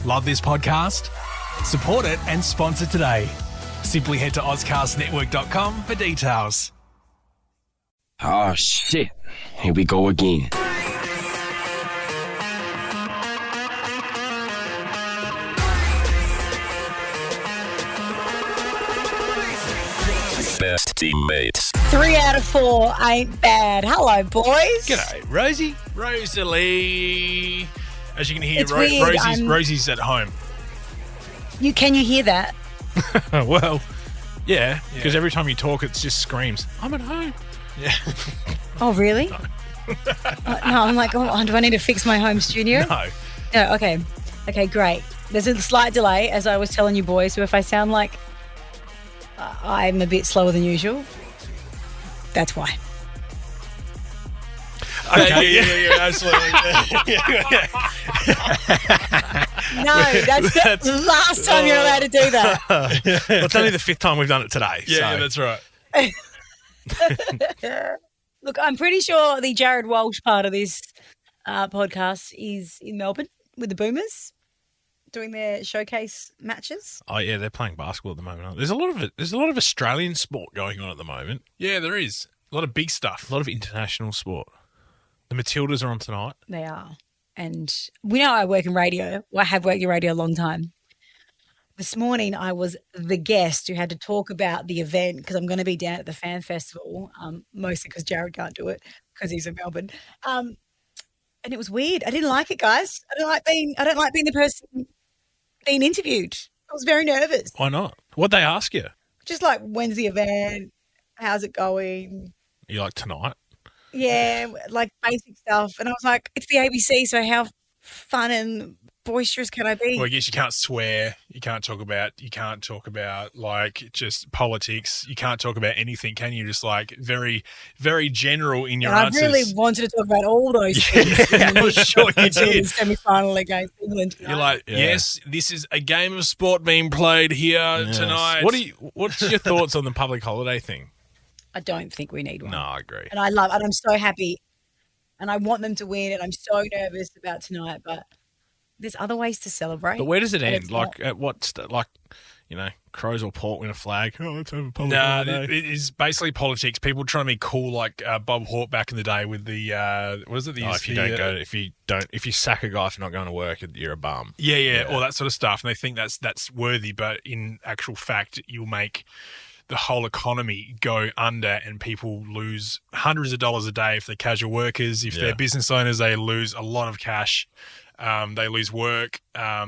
Love this podcast? Support it and sponsor today. Simply head to ozcastnetwork.com for details. Oh, shit. Here we go again. Best teammates. 3 out of 4 ain't bad. Hello, boys. G'day, Rosie. Rosalie. As you can hear, It's weird, Rosie's at home. Can you hear that? Well, yeah, because every time you talk, it just screams, I'm at home. Yeah. Oh, really? No, I'm like, oh, do I need to fix my home studio? No. No, okay. Okay, great. There's a slight delay, as I was telling you boys, so if I sound like I'm a bit slower than usual, that's why. Okay, yeah, absolutely. No, that's the last time you're allowed to do that. Well, it's only the 5th time we've done it today. Yeah, so. that's right. Look, I'm pretty sure the Jared Walsh part of this podcast is in Melbourne with the Boomers doing their showcase matches. Oh, yeah, they're playing basketball at the moment. There's a lot of Australian sport going on at the moment. Yeah, there is. A lot of big stuff. A lot of international sport. The Matildas are on tonight. They are. And we know I work in radio. Well, I have worked in radio a long time. This morning I was the guest who had to talk about the event because I'm going to be down at the Fan Festival, mostly because Jared can't do it because he's in Melbourne. And it was weird. I didn't like it, guys. I don't like being the person being interviewed. I was very nervous. Why not? What'd they ask you? Just like, when's the event? How's it going? You like tonight? Yeah, like basic stuff. And I was like, it's the ABC, so how fun and boisterous can I be? Well, I guess you can't swear. You can't talk about like just politics. You can't talk about anything, can you? Just like very, very general in your answers. I really wanted to talk about all those things. I'm sure you did. Semi-final against England tonight. You're like, yes, this is a game of sport being played here tonight. What's your thoughts on the public holiday thing? I don't think we need one. No, I agree. And I'm so happy and I want them to win and I'm so nervous about tonight, but there's other ways to celebrate. But where does it end? Like at what Crows or Port win a flag? Oh, let's have a public holiday. It is basically politics. People trying to be cool like Bob Hawke back in the day with the what is it? If you sack a guy for not going to work, you're a bum. Yeah, all that sort of stuff. And they think that's worthy, but in actual fact, you'll make the whole economy go under and people lose hundreds of dollars a day if they're casual workers. If they're business owners, they lose a lot of cash. They lose work. I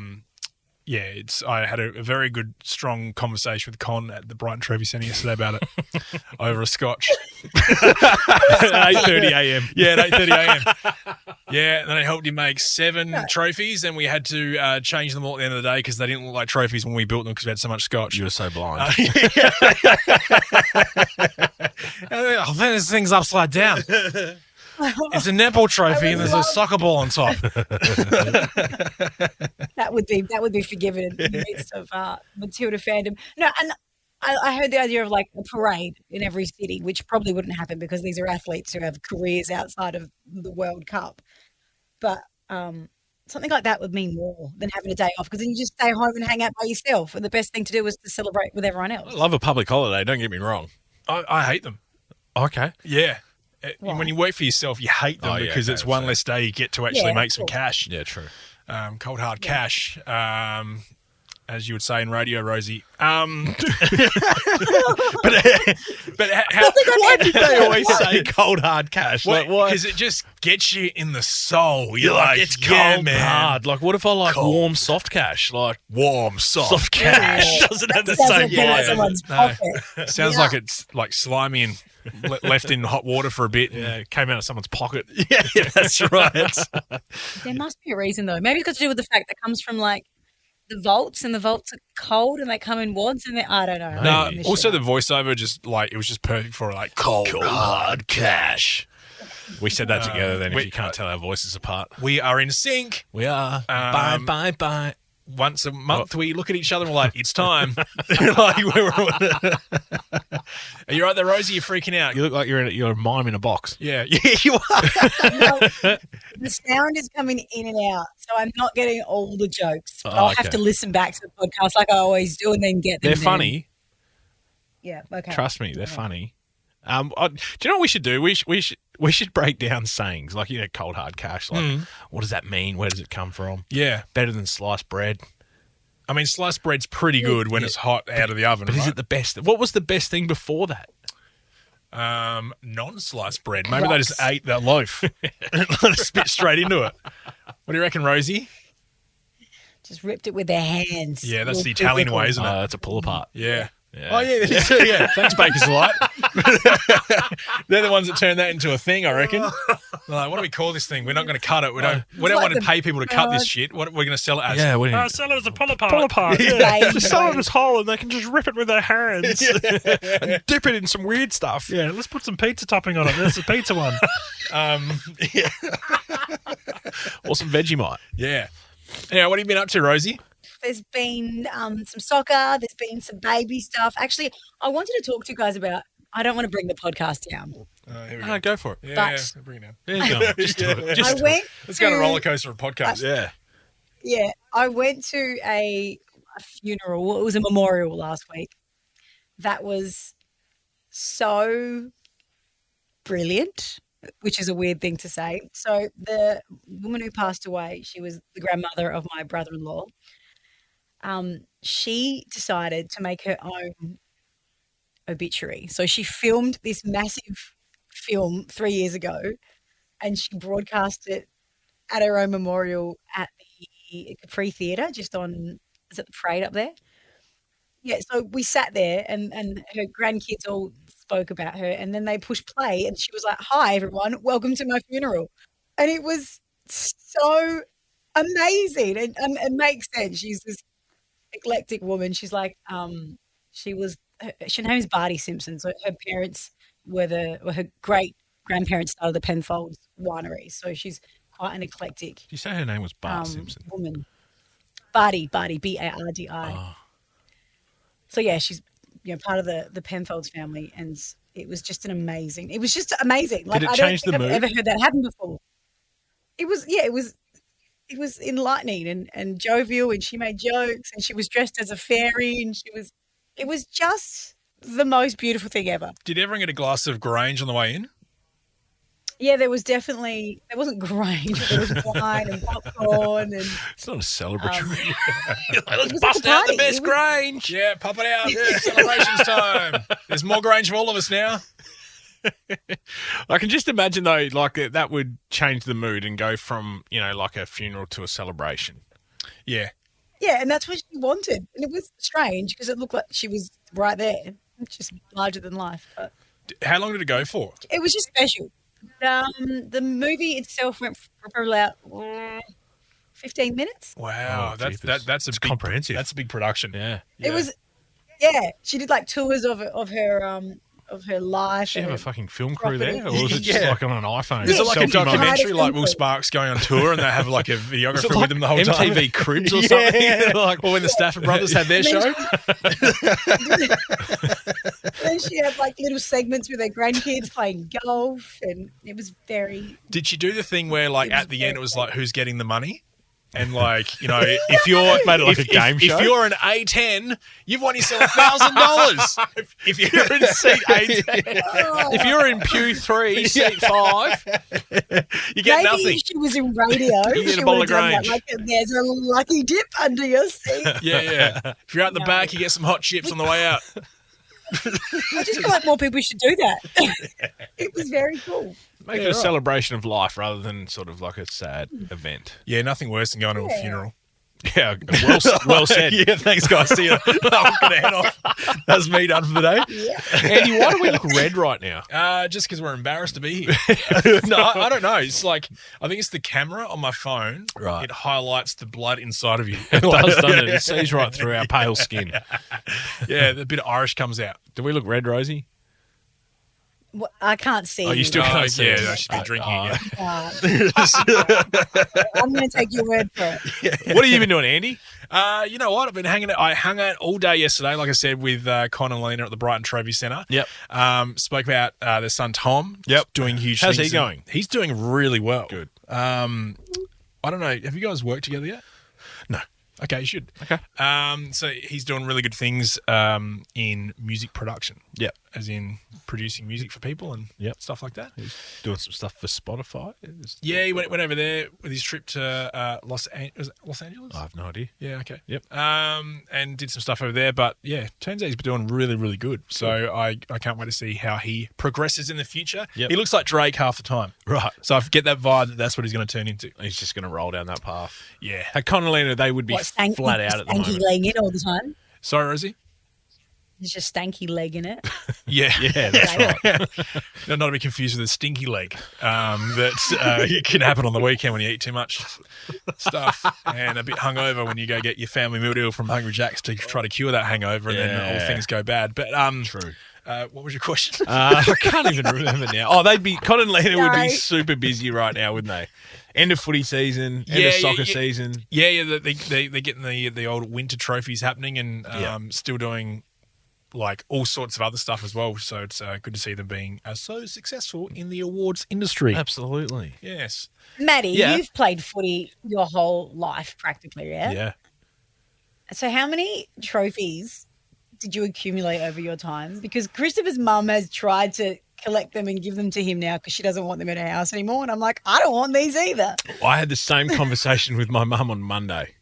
had a very good, strong conversation with Con at the Brighton Trophy Centre yesterday about it over a scotch. At 8:30 a.m. Yeah, at 8:30 a.m. Yeah, and then I helped him make 7 trophies, and we had to change them all at the end of the day because they didn't look like trophies when we built them because we had so much scotch. You were so blind. I think this thing's upside down. It's a netball trophy and there's a soccer ball on top. That would be forgiven in the midst of Matilda fandom. No, and I heard the idea of like a parade in every city, which probably wouldn't happen because these are athletes who have careers outside of the World Cup. But something like that would mean more than having a day off because then you just stay home and hang out by yourself. And the best thing to do is to celebrate with everyone else. I love a public holiday. Don't get me wrong. I hate them. Okay. Yeah. Why? When you work for yourself, you hate them because it's one less day you get to actually make some cash. Yeah, true. Cold hard cash, as you would say in radio, Rosie. But how, why did they always say cold hard cash? Like, why? Because it just gets you in the soul. You're like, it's cold man. hard. Like, what if I like cold. warm soft cash? Like Warm soft cash doesn't have the same vibe. Sounds like it's like slimy and left in hot water for a bit. Yeah, it came out of someone's pocket. Yeah, that's right. There must be a reason though. Maybe it's got to do with the fact that comes from like the vaults, and the vaults are cold and they come in wads, and I don't know. No, also the voiceover it was just perfect for like cold hard cash. We said that together then if you can't tell our voices apart. We are in sync. We are. Bye. Once a month we look at each other and we're like, it's time. Are you right there, Rosie? You're freaking out. You look like you're a mime in a box. Yeah, you are. The sound is coming in and out, so I'm not getting all the jokes. Oh, I'll okay. have to listen back to the podcast like I always do and then get them. They're then. funny. Yeah, okay. Trust me, they're funny. Do you know what we should do? We should break down sayings like cold hard cash. Like, what does that mean? Where does it come from? Yeah. Better than sliced bread. I mean, sliced bread's pretty good when it's hot out of the oven. But is it the best? What was the best thing before that? Non-sliced bread. Maybe they just ate that loaf and let it spit straight into it. What do you reckon, Rosie? Just ripped it with their hands. Yeah, that's Real the Italian way, isn't it? That's a pull apart. Yeah. Yeah. Oh, yeah. Yeah. Thanks, Baker's Delight. They're the ones that turn that into a thing, I reckon. They're like, what do we call this thing? We're not going to cut it. We don't want to pay people to cut this shit. We're going to sell it as sell it as a pull apart. pull apart. Yeah. Just sell it as whole, and they can just rip it with their hands and dip it in some weird stuff. Yeah, let's put some pizza topping on it. There's the pizza one. Yeah. Or some Vegemite. Yeah. Yeah, what have you been up to, Rosie? There's been some soccer. There's been some baby stuff. Actually, I wanted to talk to you guys about. I don't want to bring the podcast down. Here we No, go for it. Yeah, bring it down. Yeah, go on. Just do it. I went. Let's go on a roller coaster of podcasts. Yeah. Yeah, I went to a funeral. It was a memorial last week. That was so brilliant, which is a weird thing to say. So the woman who passed away, she was the grandmother of my brother-in-law. She decided to make her own obituary. So she filmed this massive film 3 years ago and she broadcast it at her own memorial at the Capri Theatre, just on, is it the parade up there? Yeah, so we sat there and her grandkids all spoke about her and then they pushed play and she was like, "Hi, everyone. Welcome to my funeral." And it was so amazing and it makes sense. She's this eclectic woman. She's like, her name is Barty Simpson. So her parents her great grandparents started the Penfolds winery. So she's quite an eclectic. Did you say her name was Bart Simpson? Woman. Barty, Bardi. Oh. So yeah, she's part of the Penfolds family, and it was just amazing. Like, Did it I change don't think the I've mood? ever heard that happen before. It was enlightening and jovial, and she made jokes, and she was dressed as a fairy, and it was just the most beautiful thing ever. Did everyone get a glass of Grange on the way in? Yeah, there wasn't Grange, but there was wine and popcorn and It's not a celebratory. Let's bust out the best Grange. Yeah, pop it out. Yeah, celebrations time. There's more Grange for all of us now. I can just imagine though, like that would change the mood and go from like a funeral to a celebration. Yeah. Yeah, and that's what she wanted. And it was strange because it looked like she was right there, just larger than life. But How long did it go for? it was just special. The movie itself went for probably about 15 minutes. Wow, Oh, jeepers. that's a It's big, comprehensive. That's a big production. Yeah. It was, she did like tours of her life. Did she have a and fucking film crew property. there, or was it just Yeah. like on an iPhone? Is it like a Selfie moment? documentary, Right, like it's Will Sparks going on tour and they have like a Was videographer it like with them the whole time? MTV Cribs or Yeah. something? Like, Or when the Stafford brothers had their And show? then she had like little segments with her grandkids playing golf, and it was very. Did she do the thing where like It was at the end very it was like who's getting the money? And like, if you're Made it like a game show? If you're an A10, you've won yourself $1,000. If you're in seat A10, if you're in pew 3, seat 5, you get Maybe nothing. she was in radio. You get a she bottle would have of done that, Grange. like, there's a lucky dip under your seat. Yeah. If you're out the No. back, you get some hot chips on the way out. I just feel like more people should do that. It was very cool. make it a celebration of life rather than sort of like a sad event. Yeah, nothing worse than going to a Yeah. funeral. Yeah, well said. Yeah, thanks, guys. See you. I'm going to head off. That's me done for the day. Yeah. Andy, why do we look red right now? Just because we're embarrassed to be here. No, I don't know. It's like, I think it's the camera on my phone. Right. It highlights the blood inside of you. It does, doesn't it? It sees right through our pale skin. Yeah, the bit of Irish comes out. Do we look red, Rosie? Well, I can't see. Oh, you still Oh, can't see yeah, us. no, she's been drinking again. I'm going to take your word for it. What have you been doing, Andy? You know what? I've been hanging out. I hung out all day yesterday, like I said, with Con and Lena at the Brighton Trophy Centre. Yep. Spoke about their son Tom. Yep. Doing huge How's things. he going? He's doing really well. Good. I don't know. Have you guys worked together yet? No. Okay, you should. Okay. So he's doing really good things in music production. Yeah. As in producing music for people and Yep. stuff like that. He's doing some stuff for Spotify. Yeah, he went over there with his trip to Los Angeles. I have no idea. Yeah, okay. Yep. And did some stuff over there. But yeah, turns out he's been doing really, really good. So I can't wait to see how he progresses in the future. Yep. He looks like Drake half the time. Right. So I get that vibe that that's what he's going to turn into. He's just going to roll down that path. Yeah. At Connolina, they would be flat out at the Stanky moment. leg in all the time. Sorry, Rosie? There's just stanky leg in it. Yeah. Yeah, that's right. No, not to be confused with a stinky leg. That can happen on the weekend when you eat too much stuff and a bit hungover when you go get your family meal from Hungry Jack's to try to cure that hangover and then all things go bad. But True. what was your question? I can't even remember now. Oh, Connolina would be No. super busy right now, wouldn't they? End of footy season, end of soccer season. Yeah. They're getting the old winter trophies happening and still doing like all sorts of other stuff as well. So it's good to see them being so successful in the awards industry. Absolutely. Yes. Maddie, Yeah. you've played footy your whole life practically, yeah? Yeah. So how many trophies did you accumulate over your time? Because Christopher's mum has tried to collect them and give them to him now because she doesn't want them in her house anymore. And I'm like, I don't want these either. I had the same conversation with my mum on Monday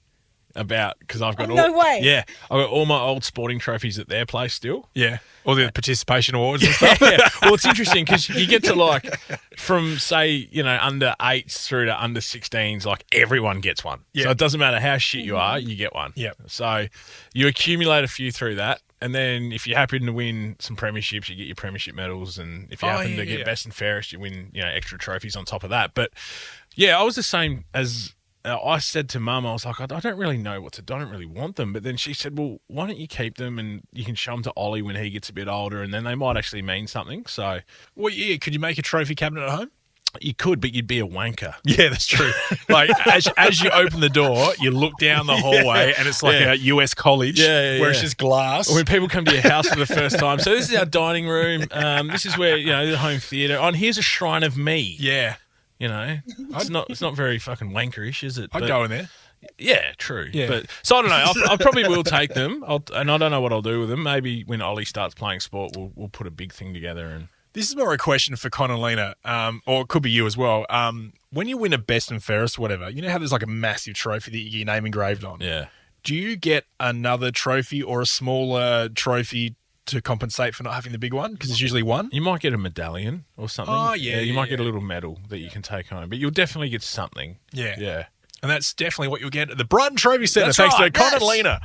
about because I've got No way. Yeah, I've got all my old sporting trophies at their place still. Yeah. All the participation awards and stuff. Yeah. Well, it's interesting because you get to like from say under 8s through to under 16s, like everyone gets one. Yeah. So it doesn't matter how shit you are, you get one. Yep. So you accumulate a few through that. And then if you happen to win some premierships, you get your premiership medals. And if you happen to get best and fairest, you win, extra trophies on top of that. But yeah, I was the same as I said to Mum, I was like, I don't really know what to do. I don't really want them. But then she said, well, why don't you keep them and you can show them to Ollie when he gets a bit older and then they might actually mean something. So, Well, yeah. Could you make a trophy cabinet at home? you could, but you'd be a wanker. Yeah, that's true. Like as you open the door, you look down the hallway and it's like a US college where it's just glass. Or when people come to your house for the first time. So this is our dining room. This is where, the home theatre. Oh, and here's a shrine of me. Yeah. It's not very fucking wankerish, is it? I'd go in there. Yeah, true. Yeah. But so I don't know. I probably will take them, and I don't know what I'll do with them. Maybe when Ollie starts playing sport, we'll put a big thing together. And This is more a question for Connolina, or it could be you as well. When you win a best and fairest, whatever, you know how there's like a massive trophy that you get your name engraved on? yeah, Do you get another trophy or a smaller trophy to compensate for not having the big one? Because it's usually one. you might get a medallion or something. Oh, yeah, you might get a yeah. little medal that you can take home, but you'll definitely get something. Yeah. Yeah. And that's definitely what you'll get at the Brighton Trophy Centre, That's thanks right, to Connolina.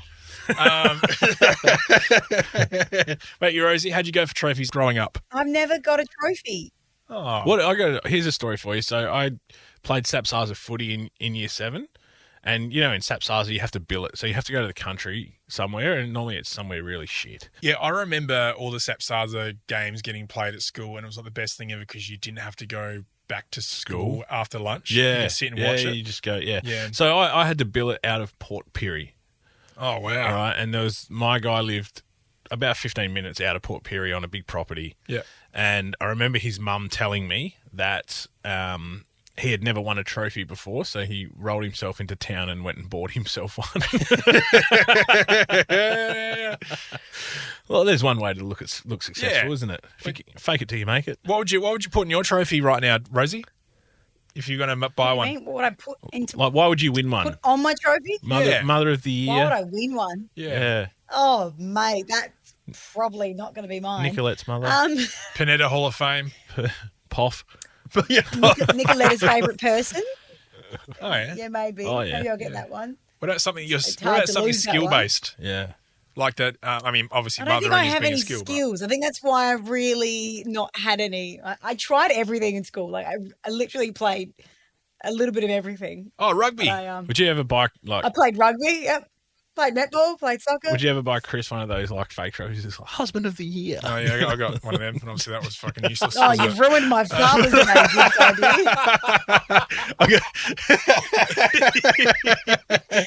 Mate, you Rosie, how'd you go for trophies growing up? I've never got a trophy. Oh, Here's a story for you. So I played SAPSASA footy in year 7. And, in SAPSASA, you have to bill it. So you have to go to the country somewhere, and normally it's somewhere really shit. yeah, I remember all the SAPSASA games getting played at school, and it was like the best thing ever because you didn't have to go back to school after lunch. You Yeah. could sit and watch it. You just go, yeah. Yeah. So I had to bill it out of Port Pirie. Oh, wow. All right. And my guy lived about 15 minutes out of Port Pirie on a big property. Yeah. And I remember his mum telling me that he had never won a trophy before, so he rolled himself into town and went and bought himself one. Well, there's one way to look successful, Yeah. isn't it? Fake it till you make it. What would you put in your trophy right now, Rosie? If you're going to buy one. What would I put into Like, why would you win one? put on my trophy? Yeah. Mother of the Why would year. I win one? Yeah. Oh, mate, that's probably not going to be mine. Nicolette's mother. Panetta Hall of Fame. Poff. Nicoletta's favourite person? Oh, yeah. Yeah, maybe. Oh, yeah. Maybe I'll get that one. What about something hard to lose that one. skill-based? Yeah. Like that, obviously I don't think mothering I is have being any a skill. but- skills. I think that's why I've really not had any. I tried everything in school. Like I literally played a little bit of everything. Oh, rugby. But Would you ever buy I played rugby. Yep. Played netball. Played soccer. Would you ever buy Chris one of those like fake trophies? It's like husband of the year. Oh, yeah, I got one of them, and obviously that was fucking useless. Oh, Was it? you've ruined my father's name,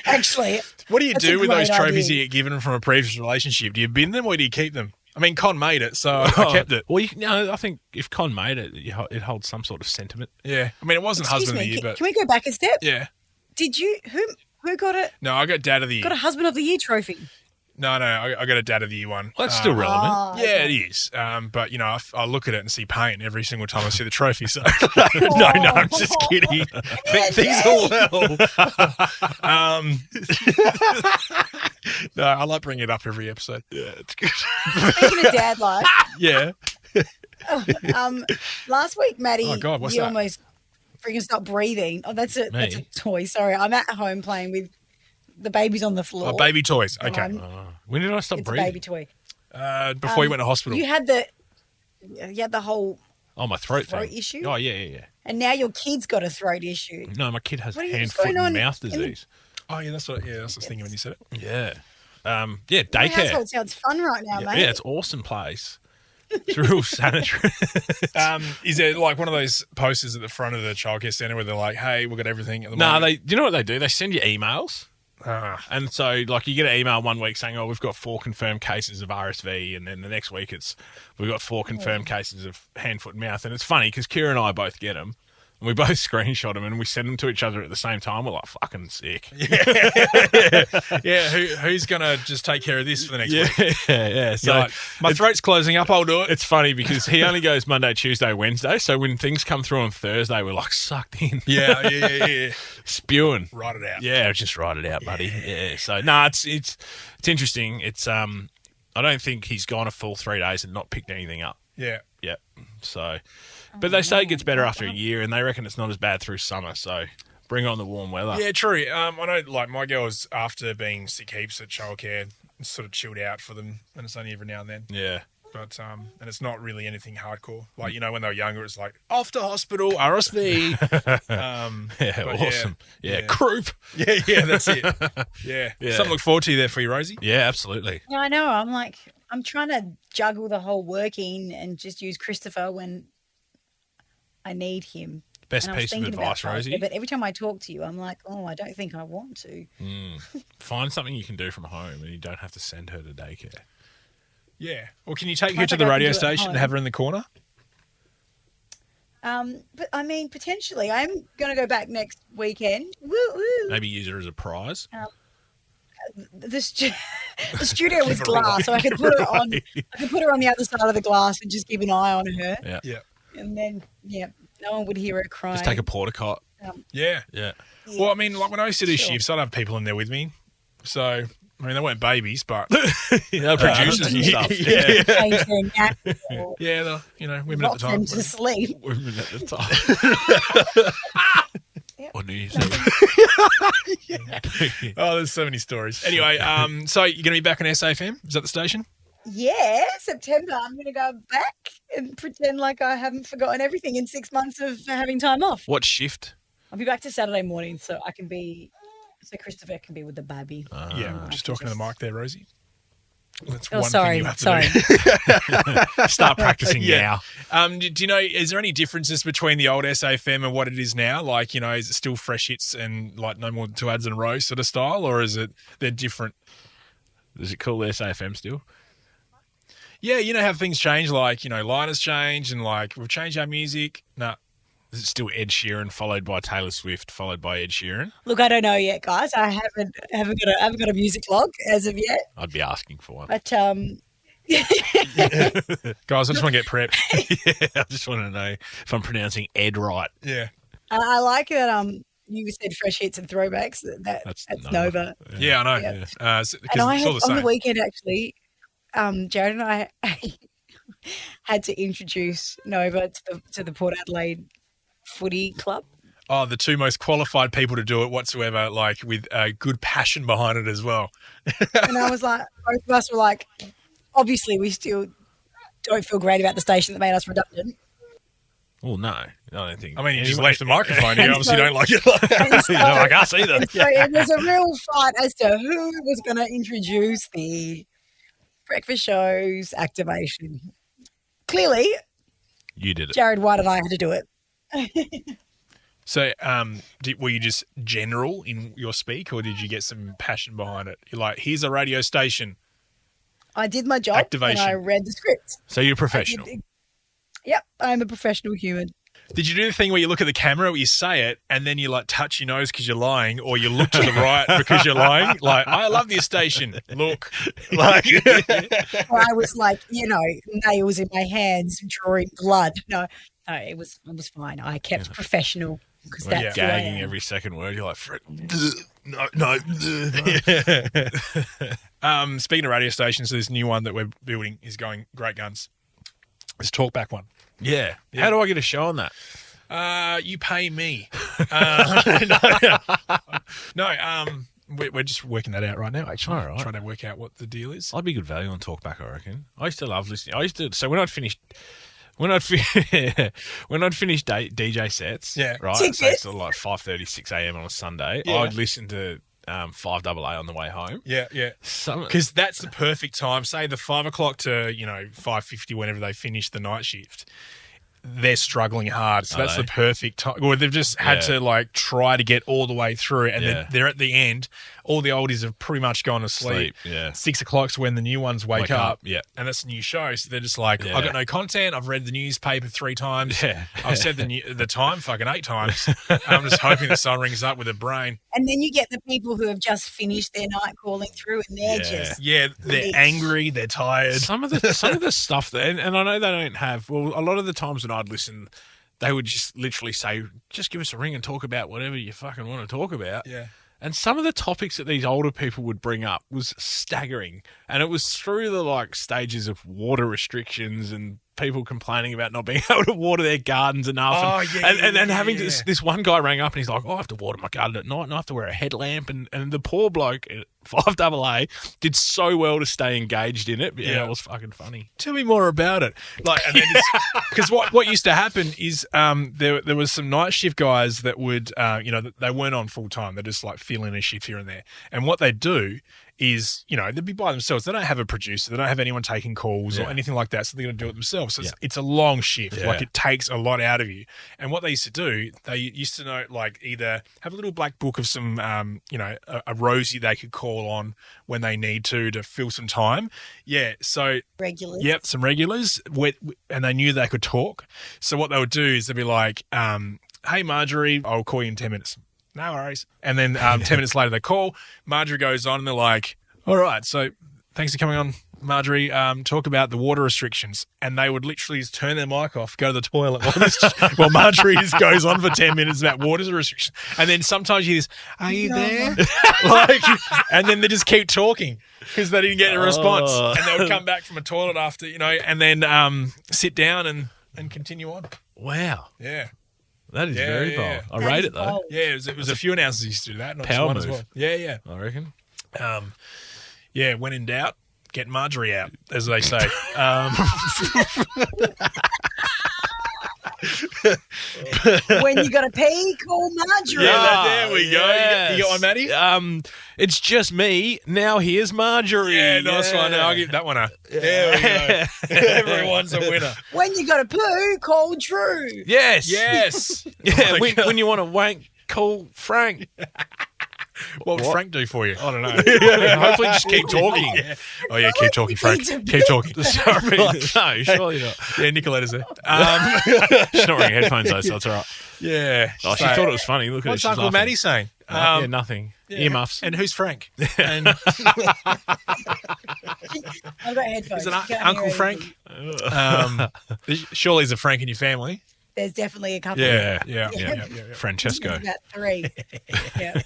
Actually, What do you That's do a with those great trophies idea. you get given from a previous relationship? Do you bin them or do you keep them? I mean, Con made it, so I kept it. Well, I think if Con made it, it holds some sort of sentiment. Yeah. I mean, it wasn't Excuse husband me, of the year, but can we go back a step? yeah. Did you who got it? No, I got Dad of the Year. Got a husband of the year trophy? No, I got a Dad of the Year one. Well, that's still relevant. Oh, Yeah, it is. But, I look at it and see pain every single time I see the trophy. So No, I'm just kidding. things are well. No, I like bringing it up every episode. Yeah, it's good. Speaking of dad life, Yeah. last week, Matty, Oh, God, what's you that? almost freaking stopped breathing. Oh, that's a Me? toy. Sorry, I'm at home playing with the baby's on the floor. Oh, baby toys. Okay. When did I stop It's a breathing? baby toy. Before you went to hospital. You had the whole, Oh, my throat throat thing. issue? Oh, yeah. and now your kid's got a throat issue. No, my kid has What is hand, going foot, and on mouth in the- disease. Oh, yeah, that's what I was thinking when you said it. Yeah. My Daycare. household sounds fun right now, mate. Yeah, it's an awesome place. It's real sanitary. Is there like one of those posters at the front of the childcare centre where they're like, hey, we've got everything at the No, moment? do you know what they do? They send you emails. Ah. And so, like, you get an email one week saying, we've got 4 confirmed cases of RSV. And then the next week we've got 4 confirmed cases of hand, foot, and mouth. And it's funny because Kira and I both get them. And we both screenshot them and we send them to each other at the same time. We're like, fucking sick. Yeah, who's going to just take care of this for the next week? Yeah. So You're like, my throat's closing up, I'll do it. it's funny because he only goes Monday, Tuesday, Wednesday. So when things come through on Thursday, we're like sucked in. Yeah. Spewing. Write it out. Yeah, just write it out, buddy. Yeah. So no, it's interesting. It's I don't think he's gone a full 3 days and not picked anything up. Yeah. Yeah. So, but they say it gets better after a year, and they reckon it's not as bad through summer. So, bring on the warm weather. Yeah, true. I know, like, my girls, after being sick heaps at childcare, sort of chilled out for them, and it's only every now and then. Yeah. But, and it's not really anything hardcore. Like, when they were younger, it's like, off to hospital, RSV. Yeah. but Awesome. Yeah. yeah. Croup. Yeah, that's it. Yeah. Yeah. Something to look forward to there for you, Rosie. Yeah. Absolutely. Yeah, I know. I'm trying to juggle the whole working and just use Christopher when I need him. Best And I was piece of thinking about advice, Rosie. childcare, but every time I talk to you, I'm like, I don't think I want to. Find something you can do from home, and you don't have to send her to daycare. Yeah. Or can you take her Can't to I the go radio and do it at station and home? have her in the corner? But I mean, potentially, I'm going to go back next weekend. Woo woo. Maybe use her as a prize. The studio was glass, so I could put her on. I could put her on the other side of the glass and just keep an eye on her. Yeah. Yeah. And then, no one would hear her crying. Just take a porta cot. Yeah. Yeah. Well, I mean, like when I used to do Sure. shifts, I'd have people in there with me. So, I mean, they weren't babies, but They're producers and stuff. yeah. change their nap or Yeah, women at rock the time. them to sleep. Women at the time. Or New Year's Eve. Oh, there's so many stories. Anyway, so you're going to be back on SAFM? Is that the station? Yeah, September. I'm going to go back and pretend like I haven't forgotten everything in 6 months of having time off. What shift? I'll be back to Saturday morning, so Christopher can be with the baby. Yeah, just talking to the mic there, Rosie. That's Oh, one sorry, thing you have to sorry. do. Start practicing Yeah. now. Do you know, is there any differences between the old SAFM and what it is now? Like, is it still fresh hits and like no more than 2 ads in a row sort of style, or is it they're different? Is it cool SAFM still? Yeah, how things change, like, line has changed and like we've changed our music. No. Is it still Ed Sheeran followed by Taylor Swift folled by Ed Sheeran? Look, I don't know yet, guys. I haven't got a music log as of yet. I'd be asking for one. But Guys, I just want to get prepped. Yeah, I just want to know if I'm pronouncing Ed right. Yeah. I like that. You said fresh hits and throwbacks. That's Nova. Yeah, I know. Yeah. Because And I it's had, all the on same. the weekend, actually, Jared and I had to introduce Nova to the Port Adelaide Footy Club. Oh, the 2 most qualified people to do it whatsoever, like with a good passion behind it as well. And I was like, both of us were like, obviously we still don't feel great about the station that made us redundant. Well, no, I don't think. I mean, you just Anyway. left the microphone. You obviously don't like it. And so, You don't like us either. so it was a real fight as to who was going to introduce the breakfast show's activation. Clearly, You did it. Jared White and I had to do it. So, were you just general in your speak, or did you get some passion behind it? You're like, here's a radio station. I did my job Activation. and I read the script. So you're professional. Yep, I'm a professional human. Did you do the thing where you look at the camera, where you say it, and then you like touch your nose because you're lying, or you look to the right because you're lying? Like, I love this station. Look, like, Or I was like, nails in my hands, drawing blood. No, it was fine. I kept professional because When that's you're who I gagging am. every second word. You're like, no. Speaking of radio stations, this new one that we're building is going great guns. This talkback one. Yeah. How do I get a show on that? You pay me. We're just working that out right now, actually. All right. Trying to work out what the deal is. I'd be good value on talkback, I reckon. I used to love listening. So when I'd finish DJ sets, right, so it's like 5:30, 6 a.m. on a Sunday, I'd listen to 5AA on the way home. Yeah. Because that's the perfect time. Say the 5 o'clock to 5:50, whenever they finish the night shift. They're struggling hard, so that's the perfect time. Well, they've just had to like try to get all the way through, and then they're at the end. All the oldies have pretty much gone to sleep. 6 o'clock's when the new ones wake up. And that's a new show, so they're just like, I've got no content. I've read the newspaper 3 times. I've said the time fucking 8 times. I'm just hoping the sun rings up with a brain. And then you get the people who have just finished their night calling through, and they're just they're angry, they're tired. Some of the stuff that, and I know they don't have. Well, a lot of the times when I'd listen, they would just literally say, "Just give us a ring and talk about whatever you fucking want to talk about." Yeah. And some of the topics that these older people would bring up was staggering, and it was through the like stages of water restrictions and people complaining about not being able to water their gardens enough. And having this one guy rang up and he's like, I have to water my garden at night and I have to wear a headlamp. And the poor bloke at 5AA did so well to stay engaged in it. Yeah, it was fucking funny. Tell me more about it. Like, and then because what used to happen is there was some night shift guys that would, they weren't on full time. They're just like filling a shift here and there. And what they do is, they'd be by themselves. They don't have a producer. They don't have anyone taking calls or anything like that. So they're going to do it themselves. So it's a long shift. Yeah. Like, it takes a lot out of you. And what they used to do, they used to know, like, either have a little black book of some, a Rosie they could call on when they need to fill some time. Yeah. So regulars. Yep. Some regulars. And they knew they could talk. So what they would do is they'd be like, hey, Marjorie, I'll call you in 10 minutes. No worries. And then 10 minutes later they call. Marjorie goes on and they're like, all right, so thanks for coming on, Marjorie. Talk about the water restrictions. And they would literally just turn their mic off, go to the toilet while Marjorie goes on for 10 minutes about water restrictions. And then sometimes you just, are you there? And then they just keep talking because they didn't get a response. And they would come back from a toilet after, and then sit down and continue on. Wow. Yeah. That is very bold. I rate it, though. Bold. Yeah, it was a few announcers used to do that. Not Power just one move. as well. Yeah. I reckon. When in doubt, get Marjorie out, as they say. When you got to pee, call Marjorie. There we go. You got one, Matty? It's just me. Now here's Marjorie. Yeah, nice one. I'll give that one a. There we go. Everyone's a winner. When you got to poo, call Drew. Yes. Oh when you want to wank, call Frank. What would Frank do for you? I don't know. Hopefully just keep talking. Oh, yeah, keep talking, Frank. Keep talking. Sorry. No, surely not. Yeah, Nicoletta's there. She's not wearing headphones, though, so it's all right. Yeah. Oh, she thought it was funny. Look at What's her. She's Uncle laughing. Matty saying? Yeah, nothing. Earmuffs. And who's Frank? And I've got headphones. is it You can't hear Uncle anything. Frank? Surely there's a Frank in your family. There's definitely a couple. Yeah. Francesco. There's about 3. Yeah.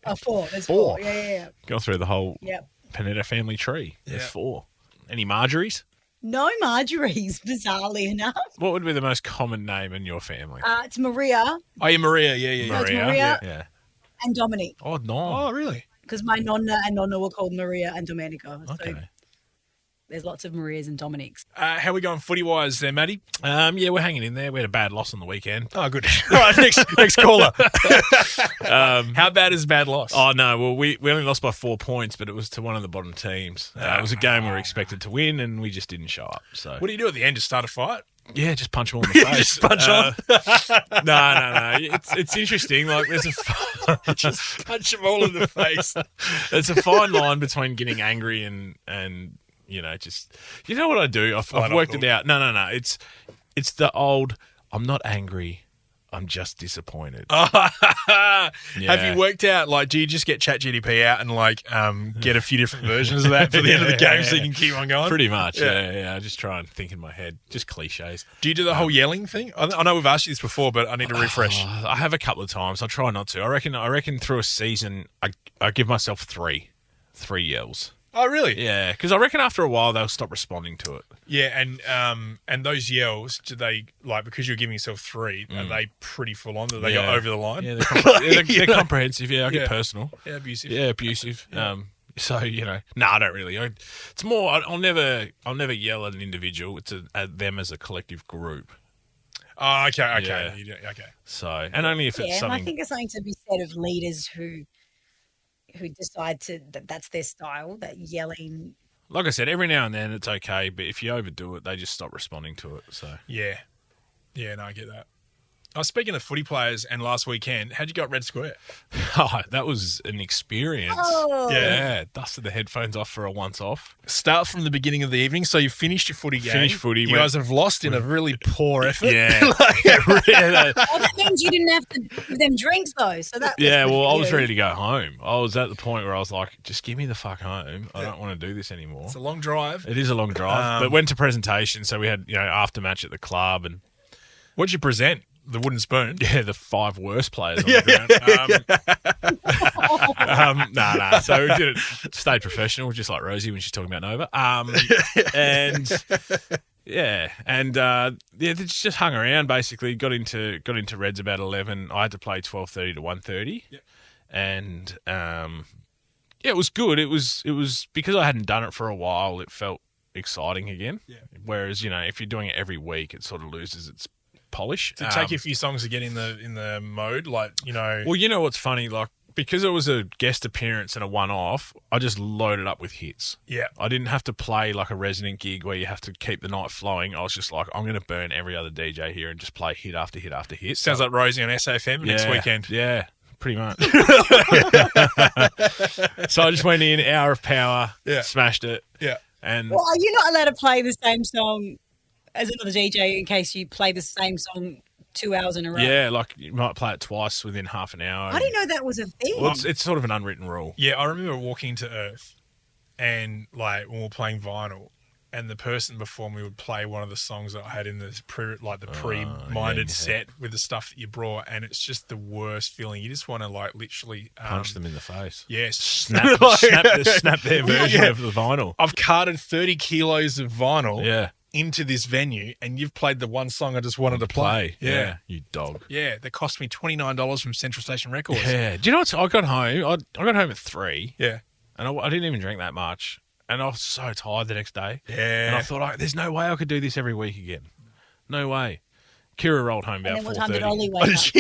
Oh, 4. There's 4. Yeah. Go through the whole Yep. Panetta family tree. There's Yeah. 4. Any Marjories? No Marjories, bizarrely enough. What would be the most common name in your family? It's Maria Oh, yeah, Maria. Yeah. No, it's Maria. Yeah. and Dominic, Oh, no. Oh, really? because my nonna and nonna were called Maria and Domenico. So Okay. there's lots of Marias and Dominics. How are we going footy-wise there, Matty? Yeah, we're hanging in there. We had a bad loss on the weekend. Oh, good. All right, next caller. How bad is a bad loss? Oh, no. Well, we only lost by 4 points, but it was to one of the bottom teams. It was a game we were expected to win, and we just didn't show up. So What do you do at the end? Just start a fight? yeah, just punch them all in the face. Just punch on? No. It's interesting. Like there's Just punch them all in the face. there's a fine line between getting angry and just what I do. I've worked it out. No. It's the old. I'm not angry. I'm just disappointed. Have you worked out, do you just get ChatGPT out and, get a few different versions of that for the end of the game so you can keep on going? Pretty much, yeah. I just try and think in my head, just cliches. Do you do the whole yelling thing? I know we've asked you this before, but I need to refresh. I have a couple of times. I try not to. I reckon through a season, I give myself three yells. Oh, really? Yeah, because I reckon after a while they'll stop responding to it. Yeah, and those yells, do they because you're giving yourself three? Are they pretty full on? Do they go over the line? Yeah, they're comprehensive. Yeah, I get personal. Yeah, abusive. Yeah, abusive. Yeah. So no, I don't really. It's more. I'll never yell at an individual. It's at them as a collective group. Oh, okay. Yeah. Okay. So, and only if it's something. And I think there's something to be said of leaders who decide that's their style, that yelling. Like I said, every now and then it's okay, but if you overdo it, they just stop responding to it. So yeah, no, I get that. Speaking of footy players, and last weekend, how'd you go at Red Square? Oh, that was an experience. Oh. Yeah, dusted the headphones off for a once-off. Start from the beginning of the evening. So you finished your footy game. Finished footy. You guys have lost in a really poor effort. Yeah. That means you didn't have to give them drinks, though. So that I was ready to go home. I was at the point where I was like, just give me the fuck home. I don't want to do this anymore. It's a long drive. It is a long drive. But went to presentation, so we had, after match at the club. And what'd you present? The wooden spoon? Yeah, the 5 worst players on the ground. Nah. So we did it, stayed professional, just like Rosie when she's talking about Nova. They just hung around basically, got into Reds about 11. I had to play 12:30 to 1:30. Yep. And it was good. It was because I hadn't done it for a while, it felt exciting again. Yeah. Whereas, if you're doing it every week, it sort of loses its polish. Did it take you a few songs to get in the mode? Well, you know what's funny? Because it was a guest appearance and a one-off, I just loaded up with hits. Yeah. I didn't have to play like a resident gig where you have to keep the night flowing. I was just like, I'm going to burn every other DJ here and just play hit after hit after hit. Sounds like Rosie on SAFM next weekend. Yeah, pretty much. So I just went in, hour of power, smashed it. Yeah. And are you not allowed to play the same song as another DJ in case you play the same song 2 hours in a row? Yeah, you might play it twice within half an hour. I didn't know that was a thing. Well, it's sort of an unwritten rule. Yeah, I remember walking to Earth and when we were playing vinyl, and the person before me would play one of the songs that I had in the pre-minded set with the stuff that you brought, and it's just the worst feeling. You just want to literally punch them in the face. Yes, snap their version of the vinyl. I've carted 30 kilos of vinyl. Yeah. Into this venue, and you've played the one song I just wanted to play. Yeah, you dog. Yeah, that cost me $29 from Central Station Records. Yeah. Do you know what? I got home. I got home at 3. Yeah. And I didn't even drink that much. And I was so tired the next day. Yeah. And I thought, there's no way I could do this every week again. No way. Kira rolled home about 4:30. And then what time did Ollie wake up?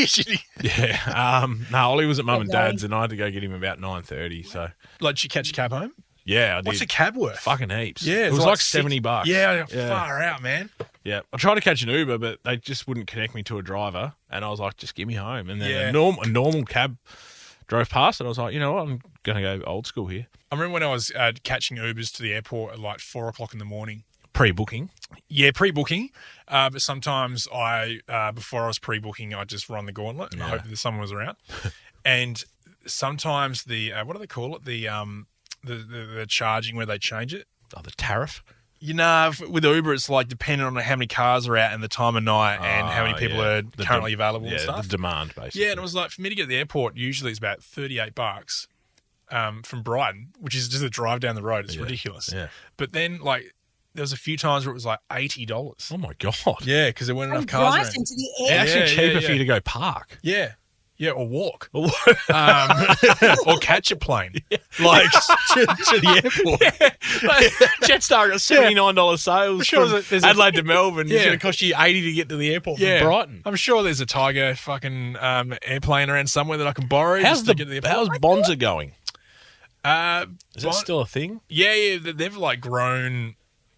Yeah. Ollie was at Mum and Dad's, and I had to go get him about 9:30. So, did you catch a cab home? Yeah, I did. What's a cab worth? Fucking heaps. Yeah, it was like $70. Yeah, far out, man. Yeah, I tried to catch an Uber, but they just wouldn't connect me to a driver, and I was like, just get me home. And then a normal cab drove past, and I was like, you know what, I'm going to go old school here. I remember when I was catching Ubers to the airport at 4 o'clock in the morning. Pre-booking? Yeah, pre-booking. But sometimes before I was pre-booking, I just run the gauntlet and I hope that someone was around. And sometimes what do they call it? The charging where they change it. Oh, the tariff? With Uber, it's depending on how many cars are out and the time of night and how many people are currently available and stuff. The demand, basically. Yeah, and it was for me to get to the airport, usually it's about $38 from Brighton, which is just a drive down the road. It's ridiculous. Yeah. But then, there was a few times where it was $80. Oh, my God. Yeah, because there weren't enough cars around. Into the It's air. actually cheaper for you to go park. Yeah. Yeah, or walk. Or Or catch a plane. Like, to the airport. Like, Jetstar got $79 sales Sure, from there's a- Adelaide to Melbourne. It's Yeah. going to cost you $80 to get to the airport Yeah. from Brighton. I'm sure there's a Tiger fucking airplane around somewhere that I can borrow How's just to get to the airport. how's Bonza going? Is that Bon- still a thing? Yeah, they've like grown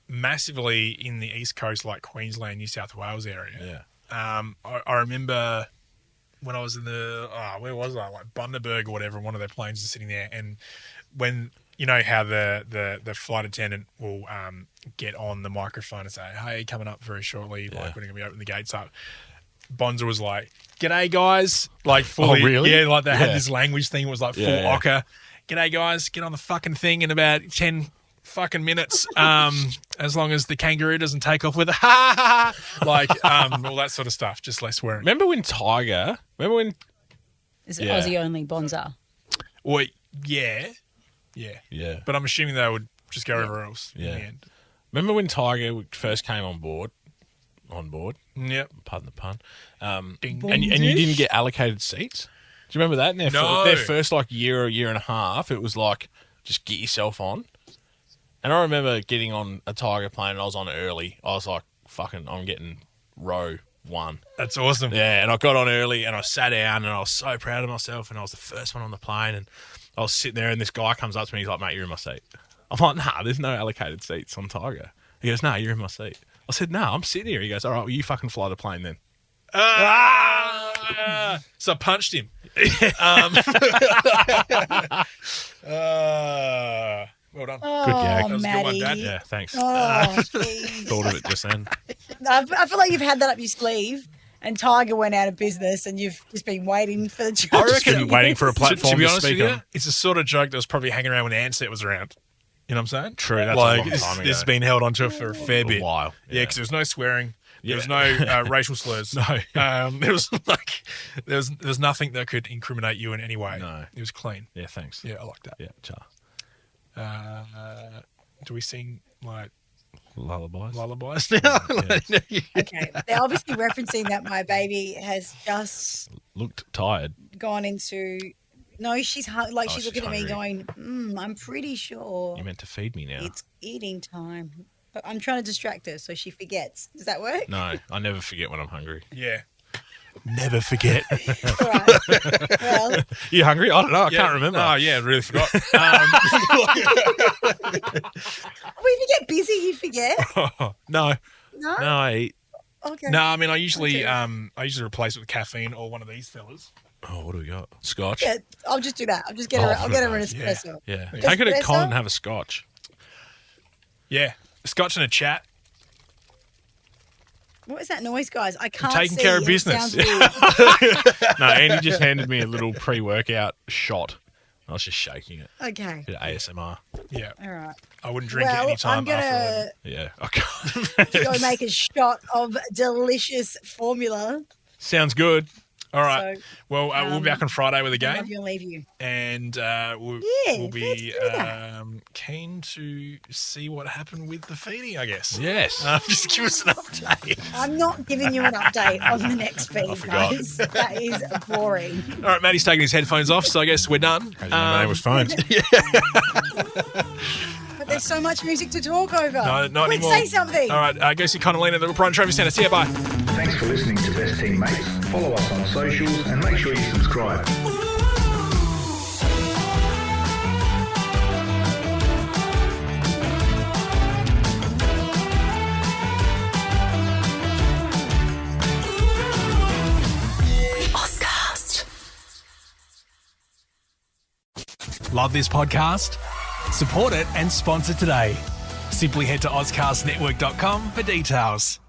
massively in the East Coast, like Queensland, New South Wales area. Yeah. I remember when I was in where was I? Like Bundaberg or whatever, one of their planes is sitting there, and when you know how the flight attendant will get on the microphone and say, "Hey, coming up very shortly, like we're going to be opening the gates up." Bonza was like, "G'day, guys!" Like fully, Oh, really? yeah, like they had Yeah. this language thing. It was like full Yeah. ochre. G'day, guys! Get on the fucking thing in about 10 fucking minutes. As long as the kangaroo doesn't take off with a ha ha ha, like all that sort of stuff. Just less swearing. Remember when Tiger? Remember when? Is it Yeah. Aussie only Bonza? Or yeah. Yeah. But I'm assuming they would just go everywhere else. Yeah. In the end. Remember when Tiger first came on board? Yep. Pardon the pun. Ding. And you didn't get allocated seats. Do you remember that? In No. their first like year or year and a half, it was like just get yourself on. And I remember getting on a Tiger plane and I was on early. I was like, fucking, I'm getting row 1. That's awesome. Yeah, and I got on early and I sat down and I was so proud of myself and I was the first one on the plane and I was sitting there and this guy comes up to me, he's like, mate, you're in my seat. I'm like, nah, there's no allocated seats on Tiger. He goes, no, you're in my seat. I said, no, I'm sitting here. He goes, all right, well, you fucking fly the plane then. So I punched him. Well done. Oh, gag. That was a good one, Matty. Dad. Yeah, thanks. Oh, geez. Thought of it just then. I feel like you've had that up your sleeve, and Tiger went out of business, and you've just been waiting for the job. I reckon- Been waiting for a platform to be to honest with speak you, on. it's the sort of joke that was probably hanging around when Ansett was around. You know what I'm saying? True, that's a like long time ago. this has been held onto for a fair bit. A while. Yeah, because there was no swearing. There Yeah. was no racial slurs. No. There was like there was nothing that could incriminate you in any way. No. It was clean. Yeah, thanks. Yeah, I like that. Yeah, char. Do we sing like Lullabies. lullabies now? Yeah. Okay, they're obviously referencing that my baby has just Looked tired. gone into. No, she's like Oh, she's she's looking at me hungry. going, I'm pretty sure You meant to feed me now. it's eating time. But I'm trying to distract her so she forgets. Does that work? No, I never forget when I'm hungry. Yeah. Never forget. All right. Well, You hungry? I don't know. I can't remember. Oh, yeah, really forgot. if you get busy, you forget. No. No? No, I eat. Okay. No, I mean, I usually Okay. replace it with caffeine or one of these fellas. Oh, what do we got? Scotch? Yeah, I'll just do that. I'll just get her. I'll get her an nice. espresso. Yeah. Yeah. Take it at Espresso? Con and have a scotch. Yeah. Scotch and a chat. What is that noise, guys? I can't taking see. care of It business. sounds weird. No, Andy just handed me a little pre-workout shot. I was just shaking it. Okay. Bit of ASMR. Yeah. All right. I wouldn't drink it Well, any I'm time gonna after 11. Yeah. I can't. go make a shot of delicious formula. Sounds good. All right. So, Well, we'll be back on Friday with a I love game, you and leave you. and we'll let's be do that. keen to see what happened with the feeding, I guess. Yes. Just give us an update. I'm not giving you an update on the next feed, forgot. guys. That is boring. All right, Matty's taking his headphones off, so I guess we're done. My name was phones. But there's so much music to talk over. No, not Quick, anymore. say something. All right, go see Connolina at the Prime Trophy Centre. See you, bye. Thanks for listening to Best Teammates. Follow us on socials and make sure you subscribe. Love this podcast? Support it and sponsor today. Simply head to AuscastNetwork.com for details.